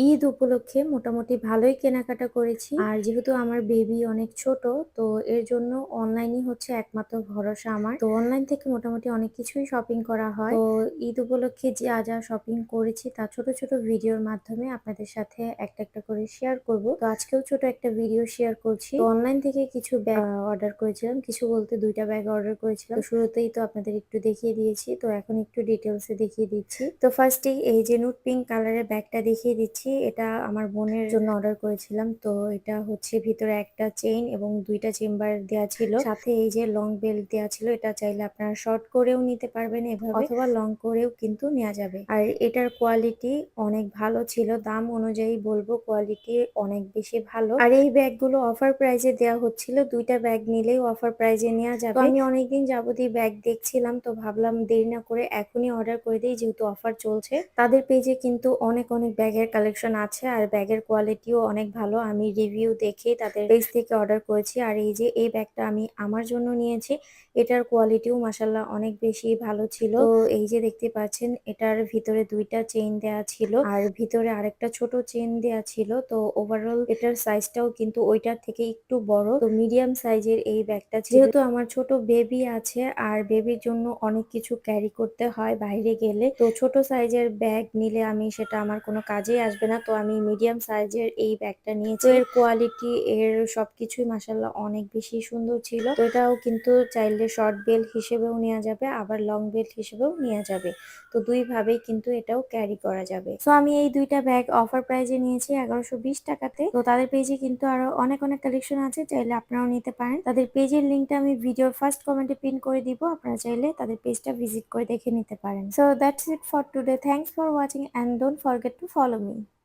ঈদ উপলক্ষে মোটামুটি ভালোই কেনাকাটা করেছি। আর যেহেতু আমার বেবি অনেক ছোট, তো এর জন্য অনলাইনই হচ্ছে একমাত্র ভরসা আমার। তো অনলাইন থেকে মোটামুটি অনেক কিছুই শপিং করা হয়। তো ঈদ উপলক্ষে যা শপিং করেছি তা ছোট ছোট ভিডিওর মাধ্যমে আপনাদের সাথে একটা একটা করে শেয়ার করব। তো আজকেও ছোট একটা ভিডিও শেয়ার করছি। তো অনলাইন থেকে কিছু ব্যাগ অর্ডার করেছিলাম। কিছু বলতে ২ টা ব্যাগ অর্ডার করেছিলাম। তো শুরুতেই তো আপনাদের একটু দেখিয়ে দিয়েছি। তো এখন একটু ডিটেইলস এ দেখিয়ে দিচ্ছি। তো ফার্স্টেই এই যে নুড পিঙ্ক কালারের ব্যাগটা দেখিয়ে দিচ্ছি। এটা আমার বোনের জন্য অর্ডার করেছিলাম। তো এটা হচ্ছে ভিতরে একটা চেইন এবং ২ টা চেম্বার দেয়া ছিল। সাথে এই যে লং বেল্ট দেয়া ছিল। এটা চাইলে আপনারা শর্ট করেও নিতে পারবেন এভাবে অথবা লং করেও কিন্তু নেওয়া যাবে। আর এটার কোয়ালিটি অনেক ভালো ছিল। দাম অনুযায়ী বলবো কোয়ালিটি অনেক বেশি ভালো। আর এই ব্যাগগুলো অফার প্রাইজে দেওয়া হচ্ছিল। ২ টা ব্যাগ নিলেই অফার প্রাইজে নেওয়া যাবে। তো আমি অনেকদিন যাবতই ব্যাগ দেখছিলাম, তো ভাবলাম দেরি না করে এখনই অর্ডার করে দিই যেহেতু অফার চলছে। তাদের পেজে কিন্তু অনেক অনেক ব্যাগের কালেকশন আছে আর ব্যাগের কোয়ালিটিও অনেক ভালো। আমি রিভিউ দেখে তাদের পেজ থেকে অর্ডার করেছি। আর এই যে এই ব্যাগটা আমি আমার জন্য নিয়েছি, এটার কোয়ালিটিও মাশাআল্লাহ অনেক বেশি ভালো ছিল। তো এই যে দেখতে পাচ্ছেন এটার ভিতরে ২ টা চেইন দেয়া ছিল আর ভিতরে আরেকটা ছোট চেইন দেয়া ছিল। তো ওভারঅল এটার সাইজটাও কিন্তু ওইটার থেকে একটু বড়। তো মিডিয়াম সাইজের এই ব্যাগটা ছিল। যেহেতু আমার ছোট বেবি আছে আর বেবির জন্য অনেক কিছু ক্যারি করতে হয় বাইরে গেলে, তো ছোট সাইজের ব্যাগ নিলে আমি সেটা আমার কোনো কাজেই আসবে না। তো আমি মিডিয়াম সাইজের এই ব্যাগটা নিয়েছি। তো এর কোয়ালিটি এর সবকিছুই মাশাআল্লাহ অনেক বেশি সুন্দর ছিল। তো এটাও কিন্তু চাইলে শর্ট বেল্ট হিসেবেও নেওয়া যাবে আবার লং বেল্ট হিসেবেও নেওয়া যাবে। তো ২ ভাবেই কিন্তু এটাও ক্যারি করা যাবে। সো আমি এই ২ টা ব্যাগ অফার প্রাইজে নিয়েছি ১১২০ টাকাতে। তো তাদের পেজে কিন্তু আরো অনেক অনেক কালেকশন আছে, চাইলে আপনারাও নিতে পারেন। তাদের পেজের লিংকটা আমি ভিডিওর ফার্স্ট কমেন্টে পিন করে দিব। আপনারা চাইলে তাদের পেজটা ভিজিট করে দেখে নিতে পারেন। So that's it for today. Thanks for watching and don't forget to follow me.